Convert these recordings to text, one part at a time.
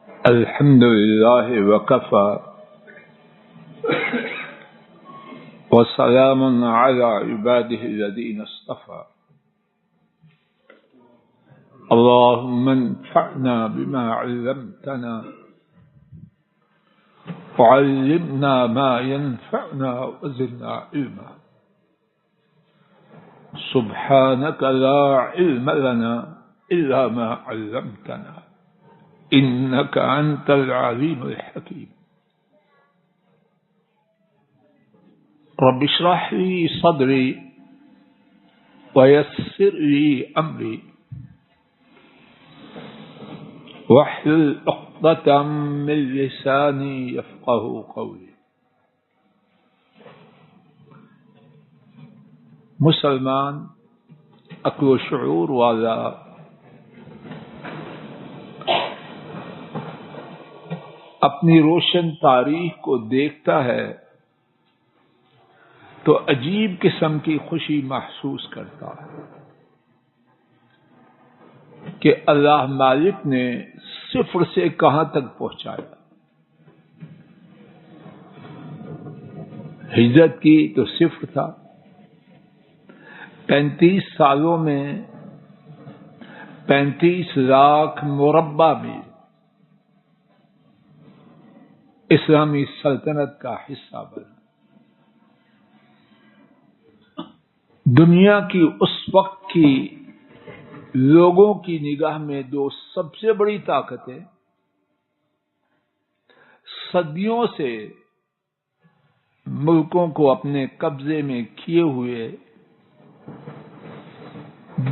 الحمد لله وكفى وسلام على عباده الذين اصطفى اللهم انفعنا بما علمتنا وعلمنا ما ينفعنا وزدنا علما سبحانك لا علم لنا إلا ما علمتنا إنك أنت العليم الحكيم رب اشرح لي صدري ويسر لي أمري واحلل عقدة من لساني يفقهوا قولي. مسلمان عقل و شعور والا اپنی روشن تاریخ کو دیکھتا ہے تو عجیب قسم کی خوشی محسوس کرتا ہے کہ اللہ مالک نے صفر سے کہاں تک پہنچایا. ہجرت کی تو صفر تھا، 35 سالوں میں 35 لاکھ مربع میل اسلامی سلطنت کا حصہ بنا. دنیا کی اس وقت کی لوگوں کی نگاہ میں دو سب سے بڑی طاقتیں صدیوں سے ملکوں کو اپنے قبضے میں کیے ہوئے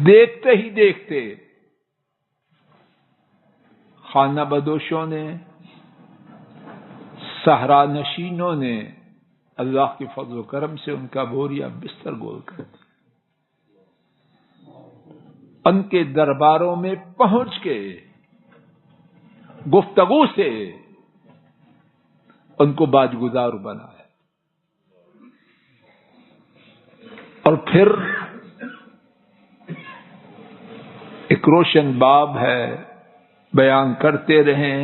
دیکھتے ہی دیکھتے خانہ بدوشوں نے، صحرا نشینوں نے اللہ کے فضل و کرم سے ان کا بوریا بستر گول کر دیا. ان کے درباروں میں پہنچ کے گفتگو سے ان کو باجگزار بنایا اور پھر ایک روشن باب ہے، بیان کرتے رہیں،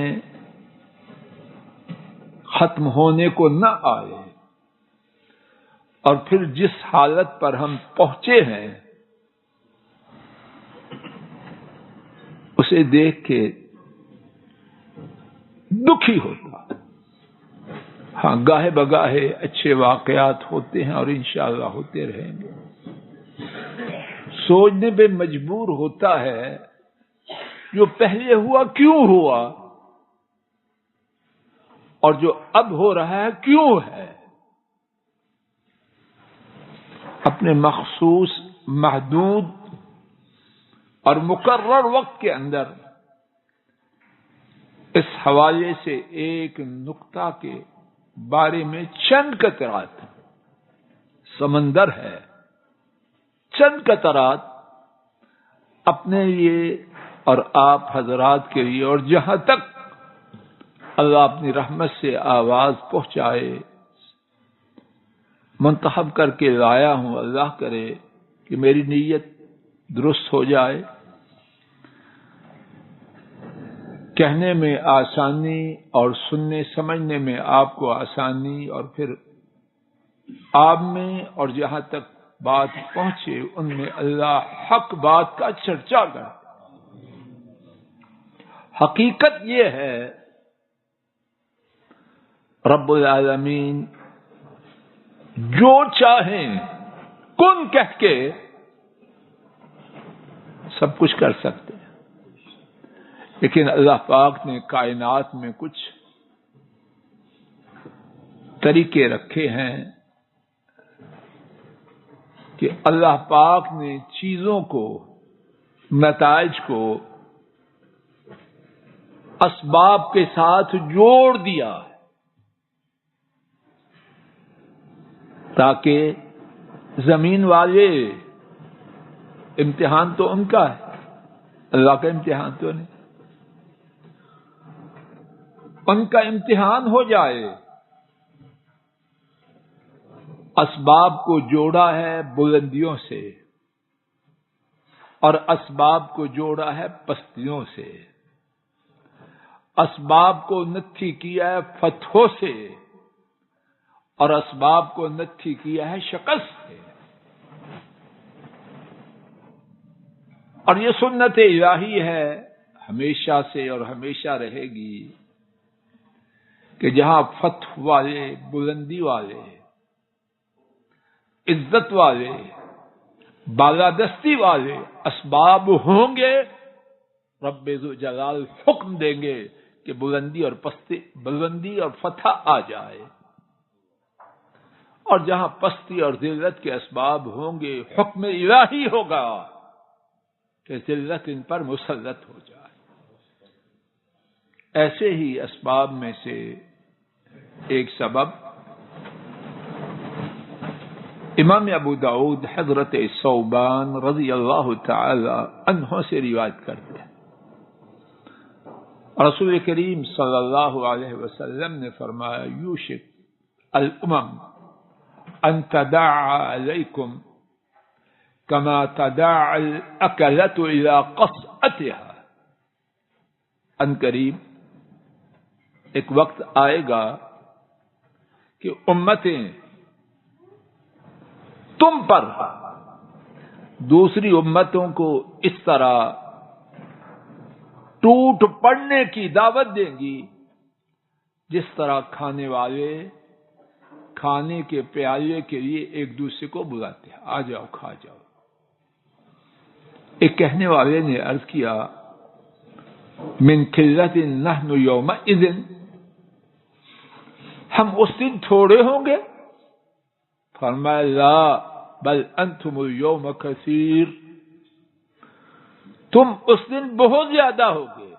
ختم ہونے کو نہ آئے. اور پھر جس حالت پر ہم پہنچے ہیں اسے دیکھ کے دکھی ہوتا. ہاں، گاہے بگاہے اچھے واقعات ہوتے ہیں اور انشاءاللہ ہوتے رہیں گے. سوچنے پہ مجبور ہوتا ہے جو پہلے ہوا کیوں ہوا اور جو اب ہو رہا ہے کیوں ہے. اپنے مخصوص محدود اور مقرر وقت کے اندر اس حوالے سے ایک نقطہ کے بارے میں چند قطرات، سمندر ہے، چند قطرات اپنے لیے اور آپ حضرات کے لیے اور جہاں تک اللہ اپنی رحمت سے آواز پہنچائے منتخب کر کے لایا ہوں. اللہ کرے کہ میری نیت درست ہو جائے، کہنے میں آسانی اور سننے سمجھنے میں آپ کو آسانی، اور پھر آپ میں اور جہاں تک بات پہنچے ان میں اللہ حق بات کا چرچا کرے. حقیقت یہ ہے رب العالمین جو چاہیں کن کہہ کے سب کچھ کر سکتے ہیں، لیکن اللہ پاک نے کائنات میں کچھ طریقے رکھے ہیں کہ اللہ پاک نے چیزوں کو، نتائج کو اسباب کے ساتھ جوڑ دیا تاکہ زمین والے، امتحان تو ان کا ہے، اللہ کا امتحان تو نہیں، ان کا امتحان ہو جائے. اسباب کو جوڑا ہے بلندیوں سے اور اسباب کو جوڑا ہے پستیوں سے، اسباب کو نتھی کیا ہے فتحوں سے اور اسباب کو نتھی کیا ہے شکست سے. اور یہ سنت الہی ہے ہمیشہ سے اور ہمیشہ رہے گی کہ جہاں فتح والے، بلندی والے، عزت والے، بالادستی والے اسباب ہوں گے، رب ذوالجلال حکم دیں گے کہ بلندی اور فتح آ جائے. اور جہاں پستی اور ذلت کے اسباب ہوں گے، حکم الہی ہوگا کہ ذلت ان پر مسلط ہو جائے. ایسے ہی اسباب میں سے ایک سبب امام ابو داؤد حضرت ثوبان رضی اللہ تعالی عنہ سے روایت کرتے ہیں، رسول کریم صلی اللہ علیہ وسلم نے فرمایا یوشک الامم ان تداعى علیکم کما تداعى الاکلۃ الى قصعتها. ان قریب ایک وقت آئے گا کہ امتیں تم پر دوسری امتوں کو اس طرح ٹوٹ پڑنے کی دعوت دیں گی جس طرح کھانے والے کھانے کے پیالے کے لیے ایک دوسرے کو بلاتے ہیں، آ جاؤ کھا جاؤ. ایک کہنے والے نے عرض کیا من قلت نحن یومئذ، ہم اس دن تھوڑے ہوں گے؟ فرمایا لا بل انتم اليوم کثیر، تم اس دن بہت زیادہ ہوگے.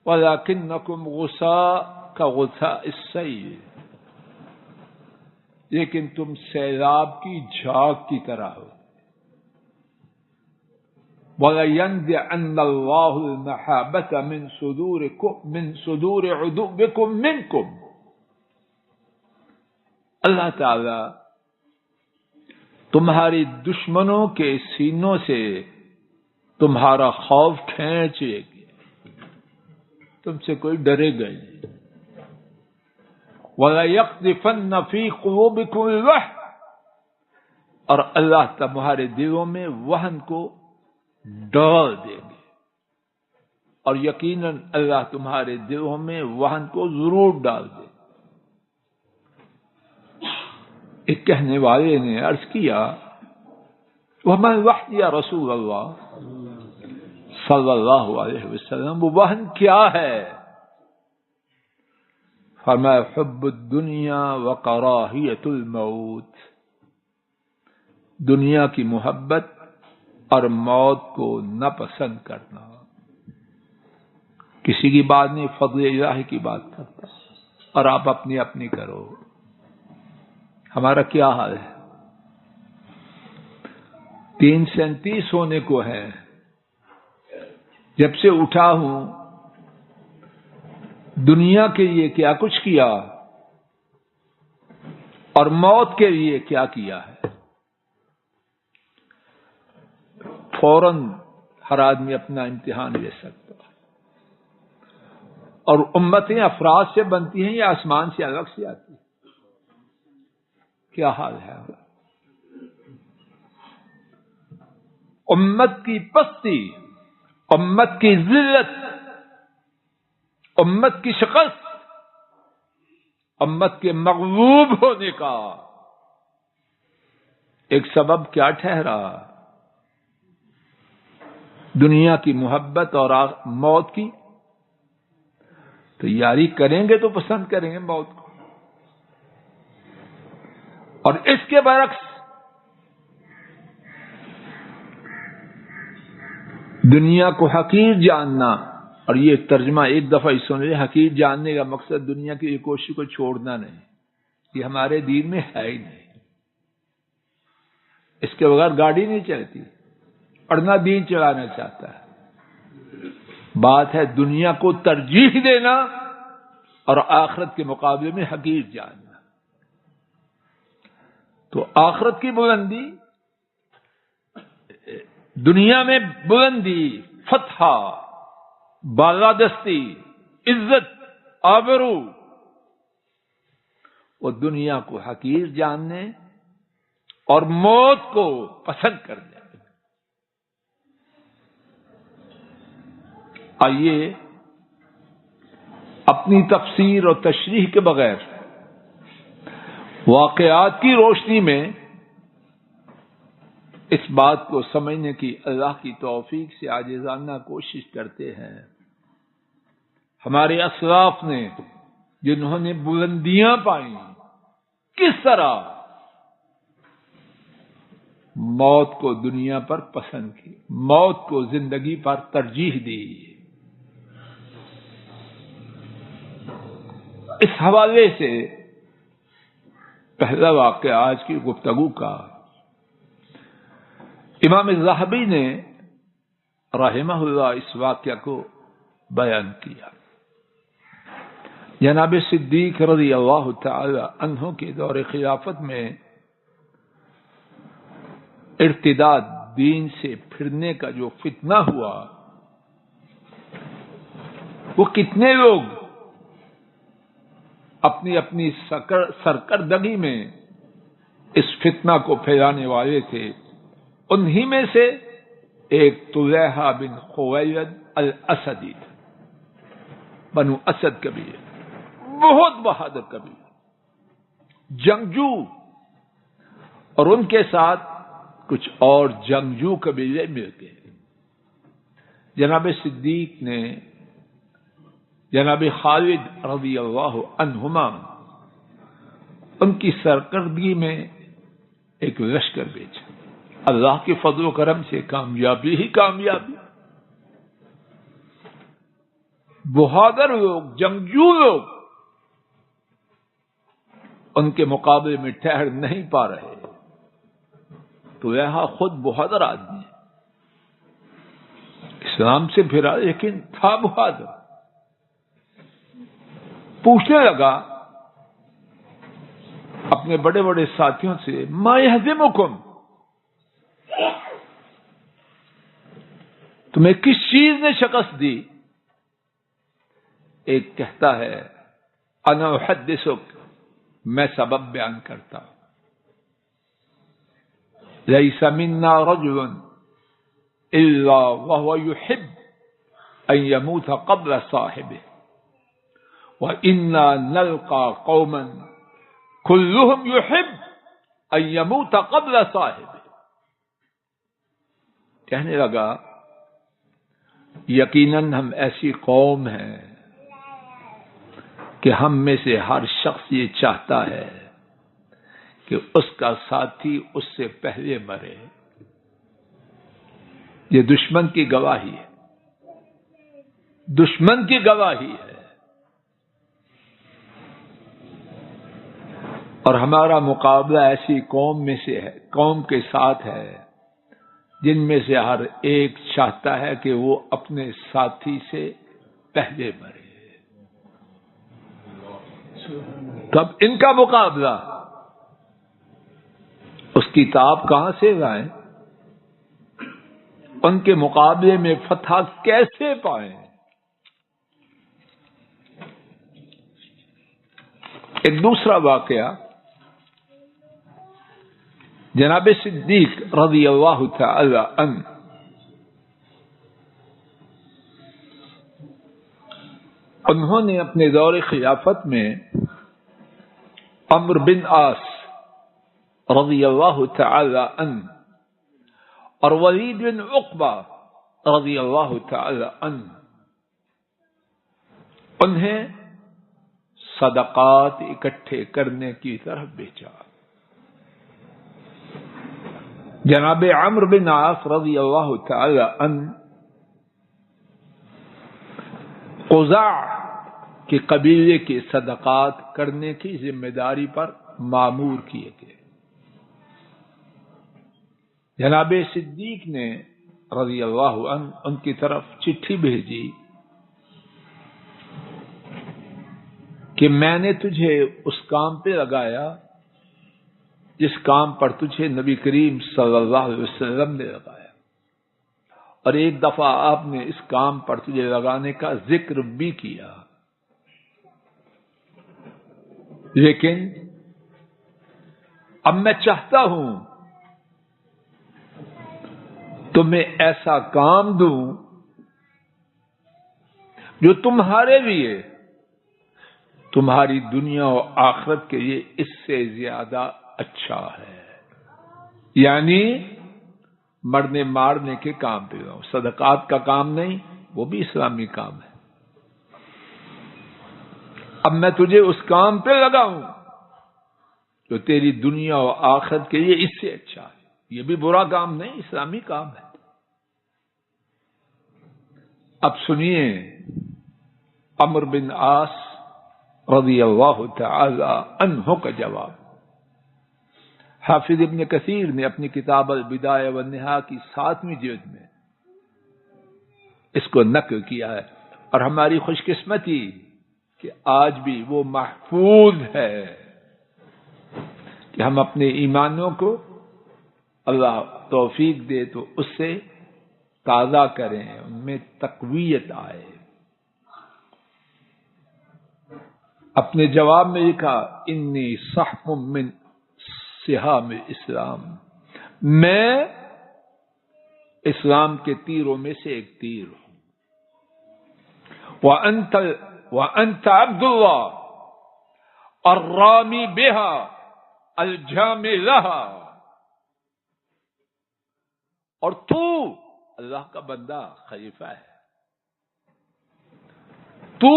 ولکنکم غثاء کغثاء السیل، لیکن تم سیلاب کی جھاگ کی طرح ہو. وَلَيَنزِعَنَّ اللَّهُ الْمَحَابَّةَ مِن صُدُورِ عُدُوِّكُم مِّنكُمْ، اللہ تعالی تمہاری دشمنوں کے سینوں سے تمہارا خوف کھینچ لے گی، تم سے کوئی ڈرے گا نہیں. وَلَيَقْذِفَنَّ فِي قُلُوبِكُمُ الْوَهْنَ، اور اللہ تمہارے دلوں میں وہن کو ڈال دیں گے، اور یقیناً اللہ تمہارے دلوں میں وہن کو ضرور ڈال دے. ایک کہنے والے نے عرض کیا وَمَا الْوَحْنُ یا رسول اللہ صلی اللہ علیہ وسلم، وہ وہن کیا ہے؟ فرمایا حب الدنیا وکراہیۃ الموت، دنیا کی محبت اور موت کو ناپسند کرنا. کسی کی بات نہیں، فضل الہی کی بات کرتا، اور آپ اپنی اپنی کرو. ہمارا کیا حال ہے؟ 337 ہونے کو ہے، جب سے اٹھا ہوں دنیا کے لیے کیا کچھ کیا اور موت کے لیے کیا کیا ہے. فوراً ہر آدمی اپنا امتحان لے سکتا، اور امتیں افراد سے بنتی ہیں یا آسمان سے الگ سے آتی ہیں؟ کیا حال ہے؟ امت کی پستی، امت کی ذلت، امت کی شکست، امت کے مغلوب ہونے کا ایک سبب کیا ٹھہرا؟ دنیا کی محبت اور موت کی. تو یاری کریں گے تو پسند کریں گے موت کو، اور اس کے برعکس دنیا کو حقیر جاننا. اور یہ ترجمہ ایک دفعہ ہی سن لیں، حقیر جاننے کا مقصد دنیا کی کوشش کو چھوڑنا نہیں، یہ ہمارے دین میں ہے ہی نہیں. اس کے بغیر گاڑی نہیں چلتی، اور نہ دین چلانا چاہتا ہے. بات ہے دنیا کو ترجیح دینا اور آخرت کے مقابلے میں حقیر جاننا. تو آخرت کی بلندی، دنیا میں بلندی، فتح، بالادستی، عزت، آبرو، وہ دنیا کو حقیر جاننے اور موت کو پسند کرنے۔ آئیے اپنی تفسیر اور تشریح کے بغیر واقعات کی روشنی میں اس بات کو سمجھنے کی اللہ کی توفیق سے عاجزانہ کوشش کرتے ہیں۔ ہمارے اسلاف نے جنہوں نے بلندیاں پائیں، کس طرح موت کو دنیا پر پسند کی، موت کو زندگی پر ترجیح دی۔ اس حوالے سے پہلا واقعہ آج کی گفتگو کا امام ذہبی نے رحمہ اللہ اس واقعہ کو بیان کیا۔ جناب صدیق رضی اللہ تعالی عنہ کے دور خلافت میں ارتداد، دین سے پھرنے کا جو فتنہ ہوا، وہ کتنے لوگ اپنی اپنی سرکردگی میں اس فتنہ کو پھیلانے والے تھے۔ انہی میں سے ایک طلحہ بن خویلد الاسدی تھا، بنو اسد قبیلے، بہت بہادر قبیلہ، جنگجو، اور ان کے ساتھ کچھ اور جنگجو قبیلے مل گئے۔ جناب صدیق نے جناب خالد رضی اللہ عنہما ان کی سرکردگی میں ایک لشکر بھیجا۔ اللہ کے فضل و کرم سے کامیابی ہی کامیابی، بہادر لوگ، جنگجو لوگ ان کے مقابلے میں ٹھہر نہیں پا رہے۔ تو یہاں خود بہادر آدمی ہے، اسلام سے پھرا لیکن تھا بہادر۔ پوچھنے لگا اپنے بڑے بڑے ساتھیوں سے، ما یہزمکم، تمہیں کس چیز نے شکست دی؟ ایک کہتا ہے انا احدثک، میں سبب بیان کرتا ہوں، لیس منا رجل الا وهو يحب ان يموت قبل صاحبه وَإِنَّا نَلْقَى قَوْمًا كُلُّهُمْ يُحِبُّ أَن يَمُوتَ قَبْلَ صَاحِبِهِ۔ کہنے لگا یقیناً ہم ایسی قوم ہیں کہ ہم میں سے ہر شخص یہ چاہتا ہے کہ اس کا ساتھی اس سے پہلے مرے۔ یہ دشمن کی گواہی ہے، دشمن کی گواہی ہے۔ اور ہمارا مقابلہ ایسی قوم میں سے ہے، قوم کے ساتھ ہے جن میں سے ہر ایک چاہتا ہے کہ وہ اپنے ساتھی سے پہلے مرے۔ تب ان کا مقابلہ، اس کی تاب کہاں سے لائیں؟ ان کے مقابلے میں فتح کیسے پائیں؟ ایک دوسرا واقعہ، جناب صدیق رضی اللہ تعالی عنہ انہوں نے اپنے دور خلافت میں عمرو بن عاص رضی اللہ تعالی عنہ اور ولید بن عقبہ رضی اللہ تعالی عنہ انہیں صدقات اکٹھے کرنے کی طرف بھیجا۔ جناب عمرو بن عاص رضی اللہ تعالی عنہ قزاع کے قبیلے کے صدقات کرنے کی ذمہ داری پر مامور کیے گئے۔ جناب صدیق نے رضی اللہ عنہ ان کی طرف چٹھی بھیجی کہ میں نے تجھے اس کام پہ لگایا جس کام پر تجھے نبی کریم صلی اللہ علیہ وسلم نے لگایا، اور ایک دفعہ آپ نے اس کام پر تجھے لگانے کا ذکر بھی کیا، لیکن اب میں چاہتا ہوں تمہیں ایسا کام دوں جو تمہارے لیے، تمہاری دنیا و آخرت کے لیے اس سے زیادہ اچھا ہے، یعنی مرنے مارنے کے کام پہ لاؤں، صدقات کا کام نہیں، وہ بھی اسلامی کام ہے۔ اب میں تجھے اس کام پہ لگاؤں جو تیری دنیا و آخرت کے لیے اس سے اچھا ہے، یہ بھی برا کام نہیں، اسلامی کام ہے۔ اب سنیے عمرو بن عاص رضی اللہ تعالی عنہ کا جواب۔ حافظ ابن کثیر نے اپنی کتاب البدایہ والنہایہ کی 7ویں جلد میں اس کو نقل کیا ہے، اور ہماری خوش قسمتی کہ آج بھی وہ محفوظ ہے کہ ہم اپنے ایمانوں کو اللہ توفیق دے تو اس سے تازہ کریں، ان میں تقویت آئے۔ اپنے جواب میں لکھا انی سحم من سہام اسلام، میں اسلام کے تیروں میں سے ایک تیر ہوں۔ وَأَنْتَ عَبْدُ اللَّهِ الرَّامِي بِهَا الْجَامِ لَهَا، اور تو اللہ کا بندہ خلیفہ ہے، تو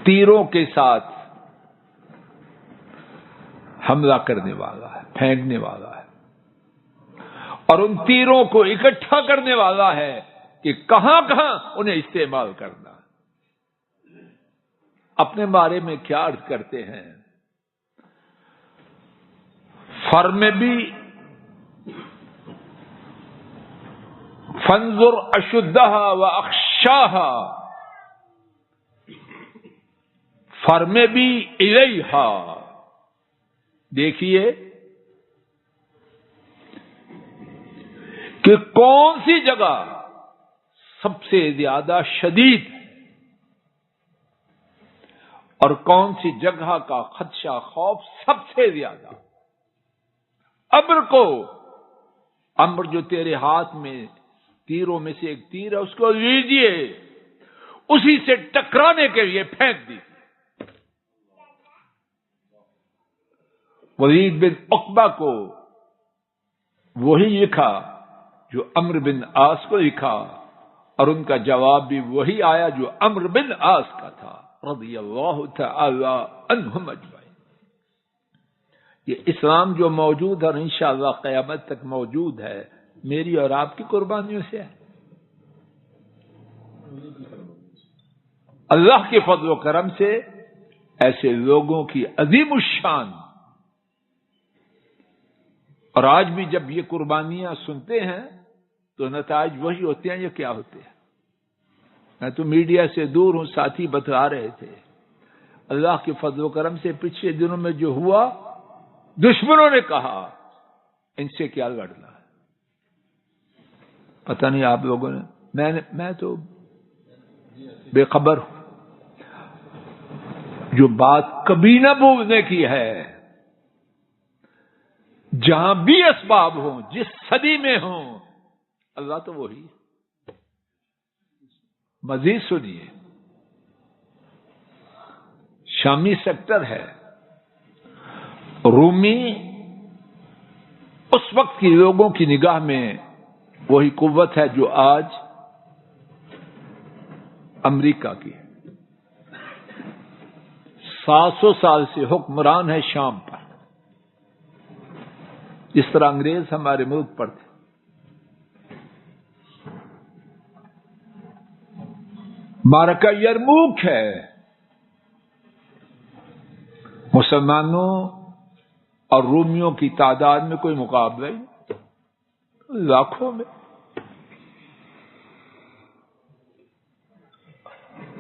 تیروں کے ساتھ حملہ کرنے والا ہے، پھینکنے والا ہے، اور ان تیروں کو اکٹھا کرنے والا ہے کہ کہاں کہاں انہیں استعمال کرنا۔ اپنے بارے میں کیا عرض کرتے ہیں؟ فرم بھی فانظر اشدھا واخشاھا، فرم بھی الیہا، دیکھیے کہ کون سی جگہ سب سے زیادہ شدید ہے اور کون سی جگہ کا خدشہ خوف سب سے زیادہ۔ امر کو، امر جو تیرے ہاتھ میں تیروں میں سے ایک تیر ہے اس کو لیجئے، اسی سے ٹکرانے کے لیے پھینک دیجیے۔ ولید بن عقبہ کو وہی لکھا جو عمرو بن عاص کو لکھا، اور ان کا جواب بھی وہی آیا جو عمرو بن عاص کا تھا رضی اللہ تعالی عنہم اجمعین۔ یہ اسلام جو موجود ہے اور انشاءاللہ قیامت تک موجود ہے، میری اور آپ کی قربانیوں سے ہے، اللہ کے فضل و کرم سے، ایسے لوگوں کی عظیم الشان۔ اور آج بھی جب یہ قربانیاں سنتے ہیں تو نتائج وہی ہوتے ہیں، یہ کیا ہوتے ہیں؟ میں تو میڈیا سے دور ہوں، ساتھی بتلا رہے تھے اللہ کے فضل و کرم سے پچھلے دنوں میں جو ہوا، دشمنوں نے کہا ان سے کیا لڑنا ہے، پتہ نہیں آپ لوگوں نے، میں تو بے خبر ہوں۔ جو بات کبھی نہ بھولنے کی ہے، جہاں بھی اسباب ہوں، جس صدی میں ہوں، اللہ تو وہی۔ مزید سنیے، شامی سیکٹر ہے، رومی اس وقت کی لوگوں کی نگاہ میں وہی قوت ہے جو آج امریکہ کی 700 سال سے حکمران ہے شام پر، جس طرح انگریز ہمارے ملک پر تھے۔ معرکہ یرموک ہے، مسلمانوں اور رومیوں کی تعداد میں کوئی مقابلہ ہی نہیں، لاکھوں میں۔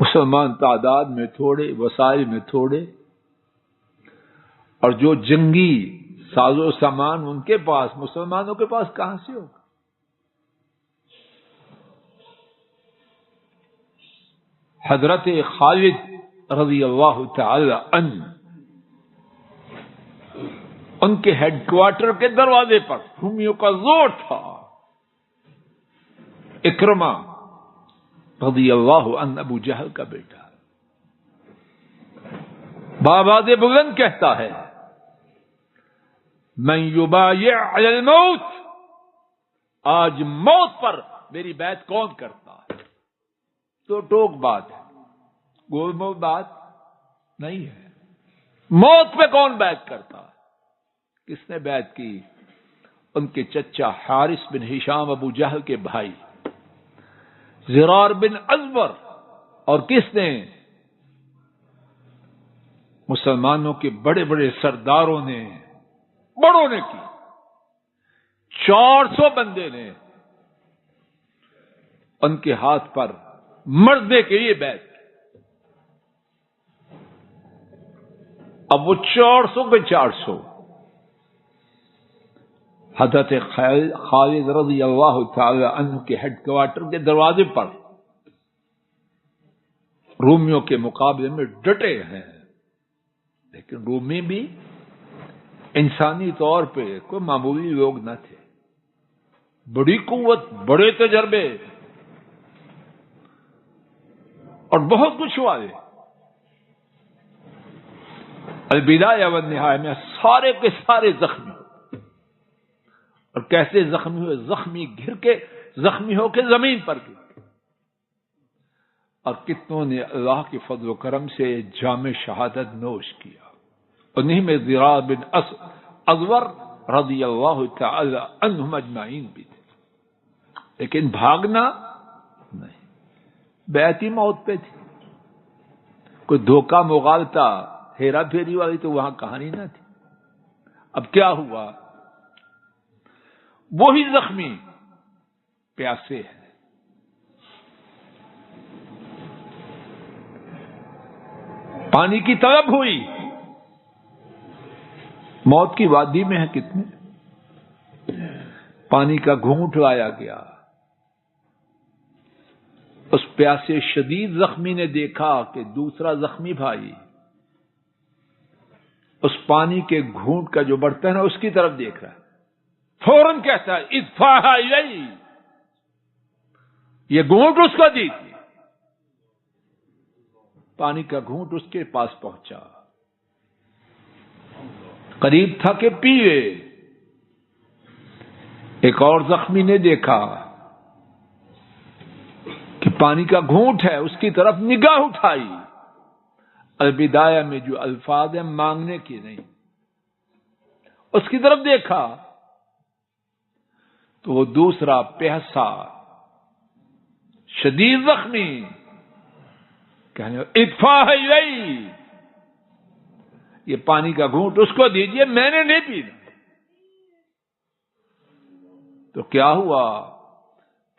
مسلمان تعداد میں تھوڑے، وسائل میں تھوڑے، اور جو جنگی ساز و سامان ان کے پاس، مسلمانوں کے پاس کہاں سے ہوگا؟ حضرت خالد رضی اللہ تعالی عنہ ان کے ہیڈ کوارٹر کے دروازے پر رومیوں کا زور تھا. اکرمہ رضی اللہ عنہ ابو جہل کا بیٹا بآواز بلند کہتا ہے من یبایع علی الموت، آج موت پر میری بیعت کون کرتا ہے؟ تو ٹوک بات ہے، گول مول بات نہیں ہے. موت پہ کون بیعت کرتا ہے؟ کس نے بیعت کی؟ ان کے چچا حارث بن ہشام ابو جہل کے بھائی زرار بن ازور. اور کس نے؟ مسلمانوں کے بڑے بڑے سرداروں نے، بڑوں نے کی. 400 بندے نے ان کے ہاتھ پر مرنے کے لیے بیعت کی. اب وہ 400 کے 400 حضرت خالد رضی اللہ تعالی عنہ کے ہیڈ کوارٹر کے دروازے پر رومیوں کے مقابلے میں ڈٹے ہیں. لیکن رومی بھی انسانی طور پہ کوئی معمولی لوگ نہ تھے. بڑی قوت، بڑے تجربے اور بہت کچھ والے. البدایہ والنہایہ میں سارے کے سارے زخمی، اور کیسے زخمی ہوئے؟ زخمی گھر کے، زخمی ہو کے زمین پر گر. اور کتنوں نے اللہ کے فضل و کرم سے جام شہادت نوش کیا. انہیں میں زرار بن ازور رضی اللہ تعالی عنہم اجمعین بھی تھے. لیکن بھاگنا نہیں، بیعتی موت پہ تھی. کوئی دھوکہ مغالطہ ہیرا پھیری والی تو وہاں کہانی نہ تھی. اب کیا ہوا؟ وہی زخمی پیاسے ہیں. پانی کی طلب ہوئی، موت کی وادی میں ہے کتنے. پانی کا گھونٹ لایا گیا. اس پیاسے شدید زخمی نے دیکھا کہ دوسرا زخمی بھائی اس پانی کے گھونٹ کا جو برتن ہے اس کی طرف دیکھ رہا ہے. فوراً کہتا ہے ادفعہ الیہ، یہ گھونٹ اس کو دیجیے. پانی کا گھونٹ اس کے پاس پہنچا، قریب تھا کہ پیے. ایک اور زخمی نے دیکھا کہ پانی کا گھونٹ ہے، اس کی طرف نگاہ اٹھائی. البدایہ میں جو الفاظ ہیں مانگنے کی نہیں، اس کی طرف دیکھا تو وہ دوسرا پیاسا شدید زخمی کہنے ادفعہ الیہ، یہ پانی کا گھونٹ اس کو دیجیے، میں نے نہیں پینا. تو کیا ہوا؟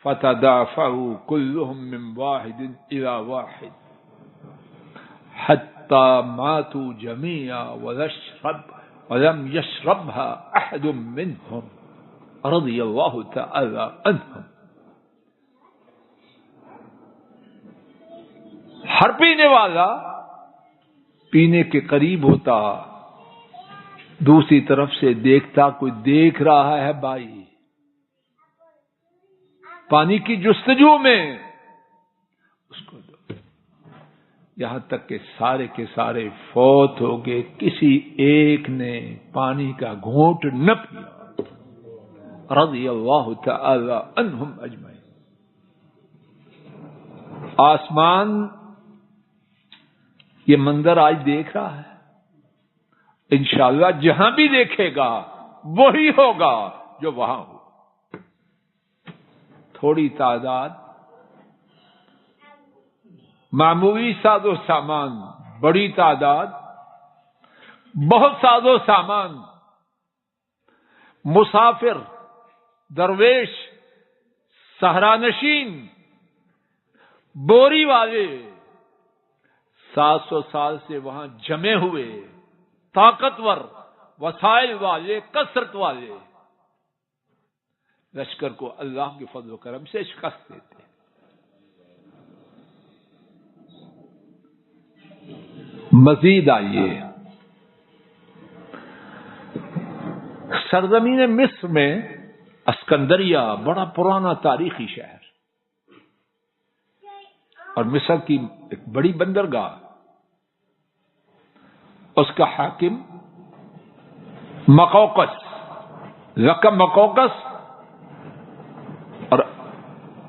فتدافعوا كلهم من واحد الى واحد حتى ماتوا جميعا ولم يشربها احد منهم رضی اللہ تعالی عنہم. ہر پینے والا پینے کے قریب ہوتا، دوسری طرف سے دیکھتا کوئی دیکھ رہا ہے بھائی. پانی کی جستجو میں اس کو دو، یہاں تک کہ سارے کے سارے فوت ہو گئے، کسی ایک نے پانی کا گھونٹ نہ پیا. رضی اللہ تعالی عنہم اجمعین. آسمان یہ منظر آج دیکھ رہا ہے، انشاءاللہ جہاں بھی دیکھے گا وہی ہوگا جو وہاں ہو. تھوڑی تعداد، معمولی ساز و سامان، بڑی تعداد، بہت ساز و سامان، مسافر، درویش، صحرا نشین، بوری والے 700 سال سے وہاں جمے ہوئے، طاقتور، وسائل والے، کثرت والے لشکر کو اللہ کے فضل و کرم سے شکست دیتے. مزید آئیے، سرزمین مصر میں اسکندریہ بڑا پرانا تاریخی شہر، اور مصر کی ایک بڑی بندرگاہ، اس کا حاکم مقوقس، رقم مقوقس، اور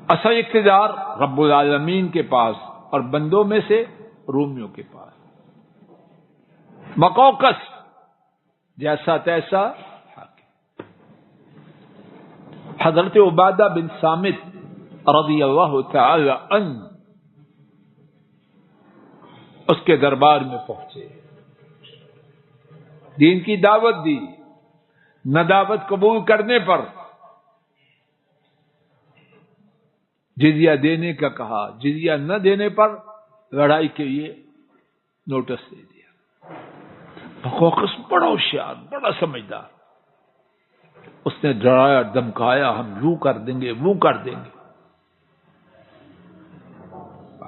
اصل اقتدار رب العالمین کے پاس اور بندوں میں سے رومیوں کے پاس۔ مقوقس جیسا تیسا حاکم۔ حضرت عبادہ بن صامت رضی اللہ تعالی عنہ اس کے دربار میں پہنچے، دین کی دعوت دی، نہ دعوت قبول کرنے پر جزیہ دینے کا کہا، جزیہ نہ دینے پر لڑائی کے لیے نوٹس دے دیا۔ مقوقس بڑا ہوشیار، بڑا سمجھدار، اس نے ڈرایا دھمکایا، ہم یوں کر دیں گے، وہ کر دیں گے۔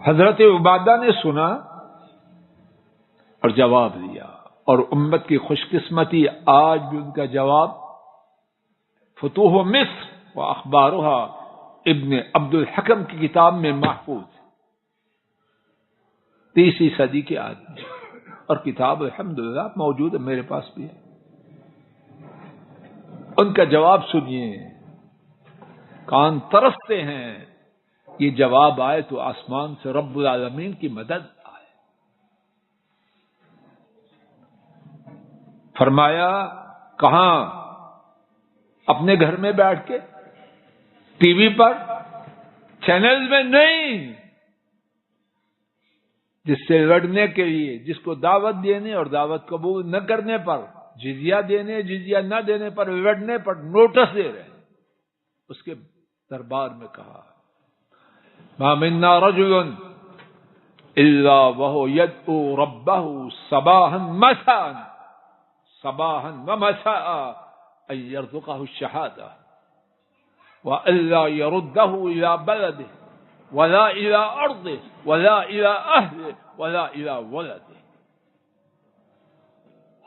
حضرت عبادہ نے سنا اور جواب دیا، اور امت کی خوش قسمتی آج بھی ان کا جواب فتوح مصر و اخبارها ابن عبد الحکم کی کتاب میں محفوظ ہے، 30ویں صدی کے آدمی، اور کتاب الحمدللہ موجود ہے، میرے پاس بھی ہے۔ ان کا جواب سنیے، کان ترستے ہیں، یہ جواب آئے تو آسمان سے رب العالمین کی مدد آئے۔ فرمایا کہاں؟ اپنے گھر میں بیٹھ کے، ٹی وی پر، چینل میں نہیں، جس سے لڑنے کے لیے، جس کو دعوت دینے اور دعوت قبول نہ کرنے پر، جزیہ دینے جزیہ نہ دینے پر، لڑنے پر نوٹس دے رہے ہیں، اس کے دربار میں کہا ما منا رجل الا وهو يدعو ربه صباحا مساء صباحا ومساء ان يرزقه الشهاده والا يرده الى بلده ولا الى ارضه ولا الى اهله ولا الى ولده۔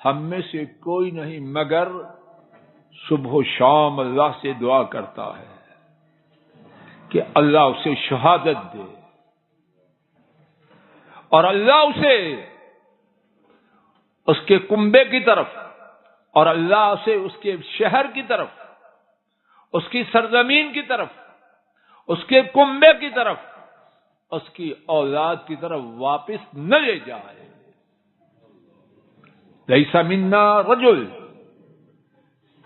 ہم میں سے کوئی نہیں مگر صبح و شام اللہ سے دعا کرتا ہے کہ اللہ اسے شہادت دے، اور اللہ اسے اس کے کنبے کی طرف، اور اللہ اسے اس کے شہر کی طرف، اس کی سرزمین کی طرف، اس کے کنبے کی طرف، اس کی اولاد کی طرف واپس نہ لے جائے۔ لیس منا رجل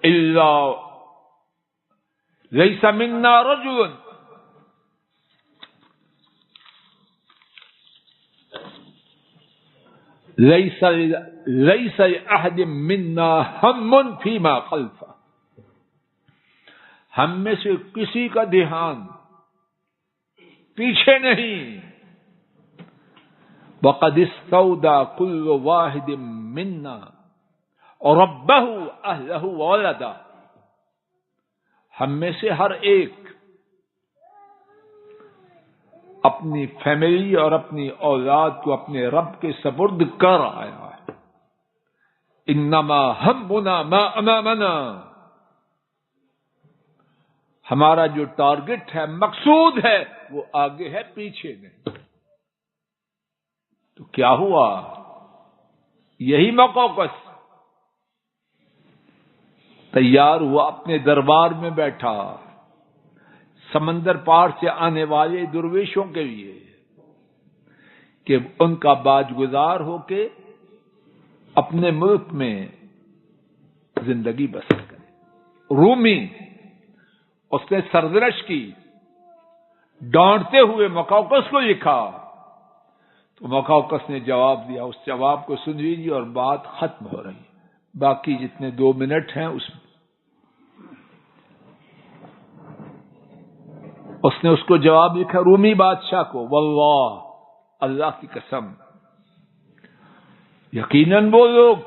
الا لیس منا رجل لیس لأحد منا ہم فیما خلفہ، ہم میں سے کسی کا دھیان پیچھے نہیں۔ وقد استودع كل واحد منا ربه اهله وولدا، ہم میں سے ہر ایک اپنی فیملی اور اپنی اولاد کو اپنے رب کے سپرد کر آیا ہے۔ انما ہمنا ما امامنا، ہمارا جو ٹارگٹ ہے، مقصود ہے، وہ آگے ہے، پیچھے نہیں۔ تو کیا ہوا؟ یہی مقوقس تیار ہوا، اپنے دربار میں بیٹھا، سمندر پار سے آنے والے درویشوں کے لیے کہ ان کا باج گزار ہو کے اپنے ملک میں زندگی بسر کرے۔ رومی اس نے سرزنش کی، ڈانٹتے ہوئے مقوقس کو لکھا، تو مقوقس نے جواب دیا۔ اس جواب کو سن لیجیے اور بات ختم ہو رہی ہے، باقی جتنے 2 منٹ ہیں اس نے اس کو جواب لکھا رومی بادشاہ کو، واللہ، اللہ کی قسم، یقیناً وہ لوگ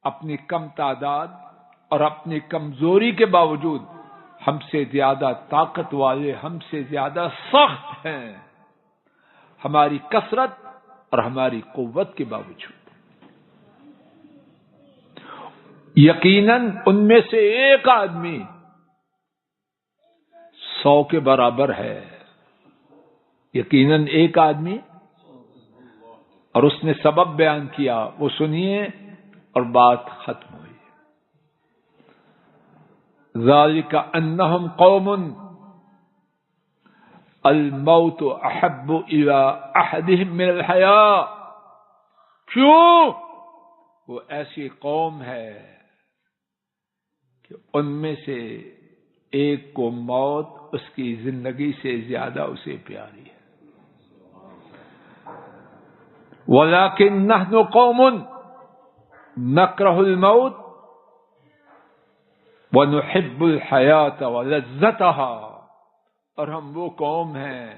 اپنی کم تعداد اور اپنی کمزوری کے باوجود ہم سے زیادہ طاقت والے، ہم سے زیادہ سخت ہیں۔ ہماری کثرت اور ہماری قوت کے باوجود. یقیناً ان میں سے ایک آدمی 100 کے برابر ہے. یقیناً ایک آدمی، اور اس نے سبب بیان کیا، وہ سنیے اور بات ختم ہوئی. ذالک انہم قوم الموت احب الی احدہم من الحیاء. کیوں؟ وہ ایسی قوم ہے کہ ان میں سے ایک کو موت اس کی زندگی سے زیادہ اسے پیاری ہے. وَلَكِنْ نَحْنُ قَوْمٌ نَكْرَهُ الْمَوْتَ وَنُحِبُّ الْحَيَاةَ وَلَذَّتَهَا. اور ہم وہ قوم ہیں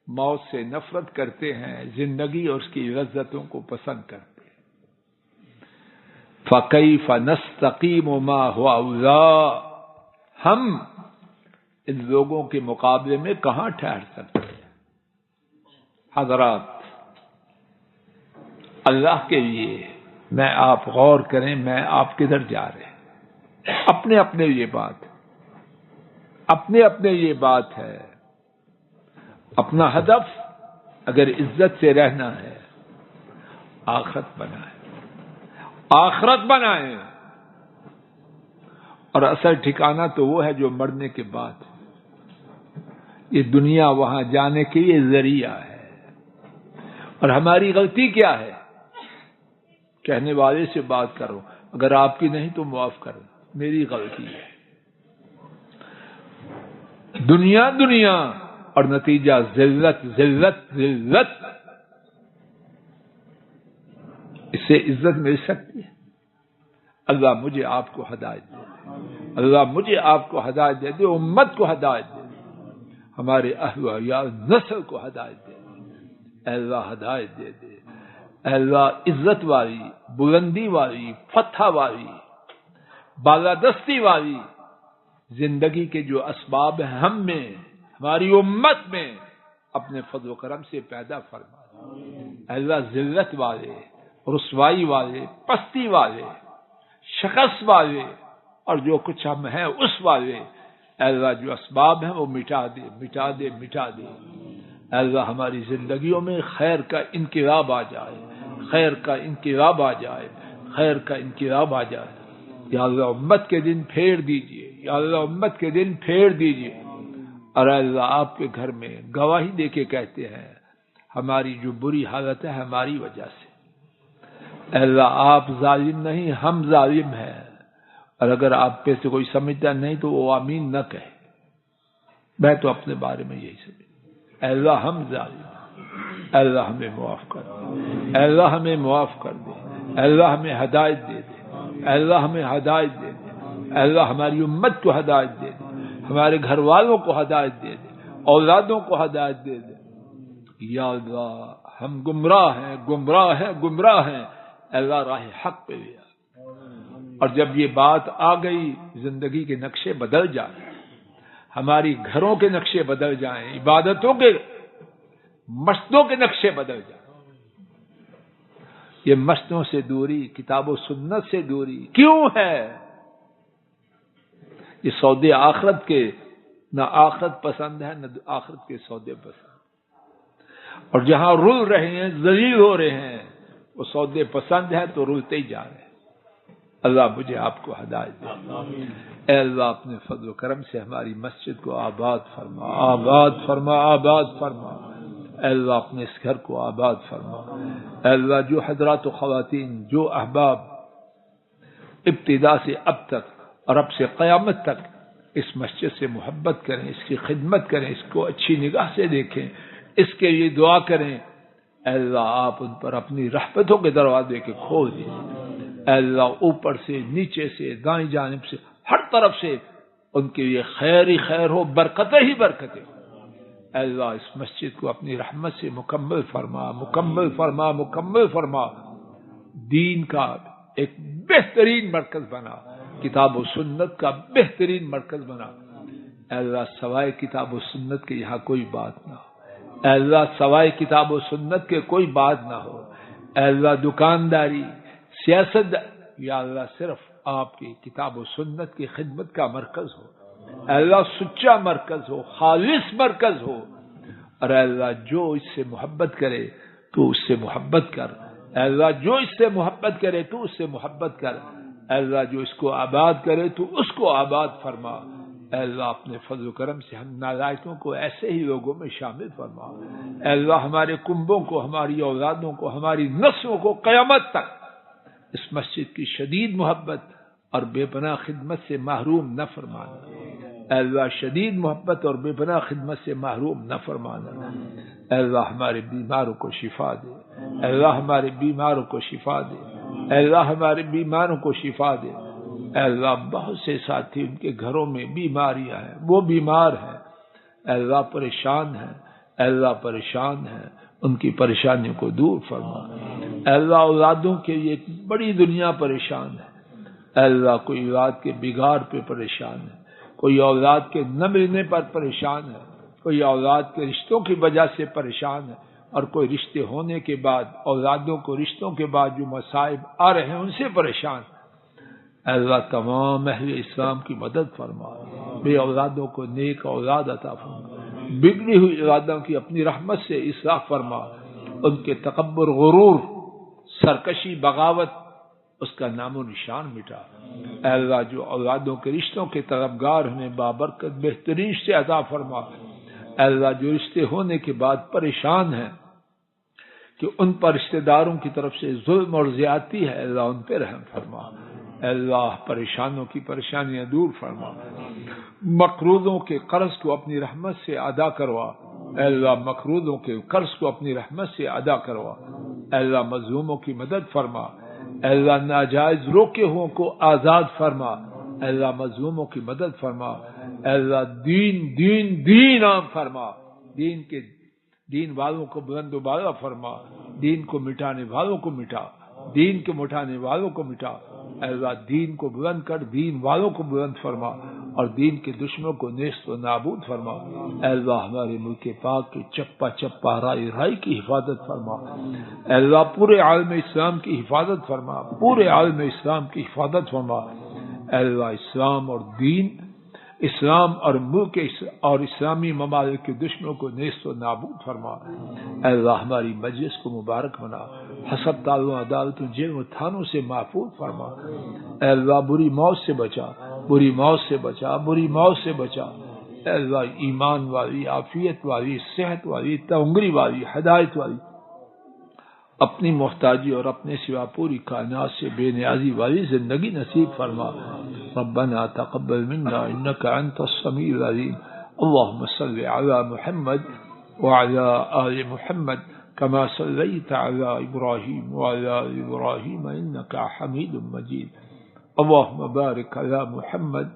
موت سے نفرت کرتے ہیں، زندگی اور اس کی لذتوں کو پسند کرتے ہیں. فَكَيْفَ نَسْتَقِيمُ مَا هُوَ أَوْلَىٰ. ہم ان لوگوں کے مقابلے میں کہاں ٹھہر سکتے ہیں؟ حضرات، اللہ کے لیے میں آپ غور کریں، میں آپ کدھر جا رہے ہیں؟ اپنے اپنے یہ بات، اپنے اپنے یہ بات ہے. اپنا ہدف اگر عزت سے رہنا ہے، آخرت بنائیں، آخرت بنائیں. اور اصل ٹھکانہ تو وہ ہے جو مرنے کے بعد. یہ دنیا وہاں جانے کے لیے ذریعہ ہے. اور ہماری غلطی کیا ہے؟ کہنے والے سے بات کرو، اگر آپ کی نہیں تو معاف کرو، میری غلطی ہے. دنیا دنیا اور نتیجہ ذلت ذلت ذلت. اس سے عزت مل سکتی ہے؟ اللہ مجھے آپ کو ہدایت دے دے، اللہ مجھے آپ کو ہدایت دے دے، امت کو ہدایت دے دے، ہمارے اہل و عیال نسل کو ہدایت دے دے. اے اللہ ہدایت دے دے. اے اللہ عزت والی، بلندی والی، فتح والی، بالادستی والی زندگی کے جو اسباب ہیں ہم میں، ہماری امت میں اپنے فضل و کرم سے پیدا فرما. اے اللہ ذلت والے، رسوائی والے، پستی والے، شخص والے اور جو کچھ ہم ہیں اس والے، اے اللہ جو اسباب ہیں وہ مٹا دے مٹا دے مٹا دے. اے اللہ ہماری زندگیوں میں خیر کا انقلاب آ جائے، خیر کا انقلاب آ جائے، خیر کا انقلاب آ جائے. یا اللہ امت کے دن پھیر دیجئے، یا اللہ امت کے دن پھیر دیجئے. اور اے اللہ آپ کے گھر میں گواہی دے کے کہتے ہیں ہماری جو بری حالت ہے ہماری وجہ سے. اے اللہ آپ ظالم نہیں، ہم ظالم ہیں. اور اگر آپ پہ سے کوئی سمجھتا نہیں تو وہ آمین نہ کہے. میں تو اپنے بارے میں یہی سمجھ. اے اللہ ہم ظالم ہیں، اے اللہ ہمیں معاف کر دے، اے اللہ ہمیں معاف کر دے، اے اللہ ہمیں ہدایت دے دے، اے اللہ ہمیں ہدایت دے دے، اے اللہ ہماری امت کو ہدایت دے دے، ہمارے گھر والوں کو ہدایت دے دے، اولادوں کو ہدایت دے دے. یا اللہ ہم گمراہ ہیں گمراہ ہیں گمراہ ہیں. اے اللہ راہ حق پہ لیا. اور جب یہ بات آ گئی زندگی کے نقشے بدل جائیں، ہماری گھروں کے نقشے بدل جائیں، عبادتوں کے مسجدوں کے نقشے بدل جائیں. یہ مسجدوں سے دوری، کتاب و سنت سے دوری کیوں ہے؟ یہ سودے آخرت کے، نہ آخرت پسند ہے نہ آخرت کے سودے پسند. اور جہاں رل رہے ہیں، ذلیل ہو رہے ہیں، وہ سودے پسند ہے تو رلتے ہی جا رہے ہیں. اللہ مجھے آپ کو ہدایت دے. اے اللہ اپنے فضل و کرم سے ہماری مسجد کو آباد فرما، آباد فرما، آباد فرما. اے اللہ اپنے اس گھر کو آباد فرما. اے اللہ جو حضرات و خواتین، جو احباب ابتدا سے اب تک اور اب سے قیامت تک اس مسجد سے محبت کریں، اس کی خدمت کریں، اس کو اچھی نگاہ سے دیکھیں، اس کے لیے دعا کریں، اے اللہ آپ ان پر اپنی رحمتوں کے دروازے کے کھول دیجیے. اے اللہ اوپر سے، نیچے سے، دائیں جانب سے، ہر طرف سے ان کے لیے خیر ہی خیر ہو، برکتیں ہی برکتیں. اے اللہ اس مسجد کو اپنی رحمت سے مکمل فرما، مکمل فرما، مکمل فرما. دین کا ایک بہترین مرکز بنا، کتاب و سنت کا بہترین مرکز بنا. اے اللہ سوائے کتاب و سنت کے یہاں کوئی بات نہ ہو، اے اللہ سوائے کتاب و سنت کے کوئی بات نہ ہو، اے اللہ دکانداری، سیاست، یا اللہ صرف آپ کی کتاب و سنت کی خدمت کا مرکز ہو، اے اللہ سچا مرکز ہو، خالص مرکز ہو، اور اے اللہ جو اس سے محبت کرے تو اس سے محبت کر، اے اللہ جو اس سے محبت کرے تو اس سے محبت کر، اے اللہ جو اس کو آباد کرے تو اس کو آباد فرما، اے اللہ اپنے فضل و کرم سے ہم نالائقوں کو ایسے ہی لوگوں میں شامل فرما، اے اللہ ہمارے کنبوں کو، ہماری اولادوں کو، ہماری نسلوں کو قیامت تک اس مسجد کی شدید محبت اور بے پناہ خدمت سے محروم نہ فرمانا، اے اللہ شدید محبت اور بے پناہ خدمت سے محروم نہ فرمانا، اے اللہ ہمارے بیماروں کو شفا دے، اے اللہ ہمارے بیماروں کو شفا دے، اے اللہ ہمارے بیماروں کو شفا دے، اے اللہ بہت سے ساتھی ان کے گھروں میں بیماریاں ہیں، وہ بیمار ہیں، اے اللہ پریشان ہیں، اے اللہ پریشان ہیں، ان کی پریشانیوں کو دور فرما، اے اللہ اولادوں کے لیے ایک بڑی دنیا پریشان ہے، اے اللہ کوئی اولاد کے بگاڑ پہ پریشان ہے، کوئی اولاد کے نہ ملنے پر پریشان ہے، کوئی اولاد کے رشتوں کی وجہ سے پریشان ہے، اور کوئی رشتے ہونے کے بعد اولادوں کو رشتوں کے بعد جو مصائب آ رہے ہیں ان سے پریشان، اے اللہ تمام اہل اسلام کی مدد فرما، بے اولادوں کو نیک اولاد عطا فرما، بگڑی ہوئی اولادوں کی اپنی رحمت سے اصلاح فرما، ان کے تکبر، غرور، سرکشی، بغاوت، اس کا نام و نشان مٹا، اے اللہ جو اولادوں کے رشتوں کے طلبگار ہمیں بابرکت بہترین سے عطا فرما، اے اللہ جو رشتے ہونے کے بعد پریشان ہیں کہ ان پر رشتہ داروں کی طرف سے ظلم اور زیادتی ہے، اے اللہ ان پہ رحم فرما، اے اللہ پریشانوں کی پریشانیاں دور فرما، مقروضوں کے قرض کو اپنی رحمت سے ادا کروا، اے اللہ مقروضوں کے قرض کو اپنی رحمت سے ادا کروا، اے اللہ مظلوموں کی مدد فرما، اے اللہ ناجائز روکے ہوں کو آزاد فرما، اے اللہ مظلوموں کی مدد فرما، اے اللہ دین عام فرما، دین والوں کو بلند و بالا فرما، دین کو مٹانے والوں کو مٹا، دین کے مٹانے والوں کو مٹا، اے اللہ دین کو بلند کر، دین والوں کو بلند فرما، اور دین کے دشمنوں کو نیست و نابود فرما، اے اللہ ہمارے ملک پاک کی چپا چپا رائی رائی کی حفاظت فرما، اے اللہ پورے عالم اسلام کی حفاظت فرما، پورے عالم اسلام کی حفاظت فرما، اے اللہ اسلام اور دین، اسلام اور ملک اور اسلامی ممالک کے دشمنوں کو نیست و نابود فرما، اے اللہ ہماری مجلس کو مبارک بنا، ہسپتالوں، عدالتوں، جیلوں، تھانوں سے محفوظ فرما، اے اللہ بری موت سے بچا، بری موت سے بچا، بری موت سے بچا، اے اللہ ایمان والی، عافیت والی، صحت والی، تونگری والی، ہدایت والی، اپنی محتاجی اور اپنے سوا پوری کائنات سے بے نیازی والی زندگی نصیب فرما، ربنا تقبل منا انك انت السميع العليم، اللهم صل على محمد وعلى آل محمد كما صليت على إبراهيم وعلى آل إبراهيم إنك حميد مجيد، اللهم بارك على محمد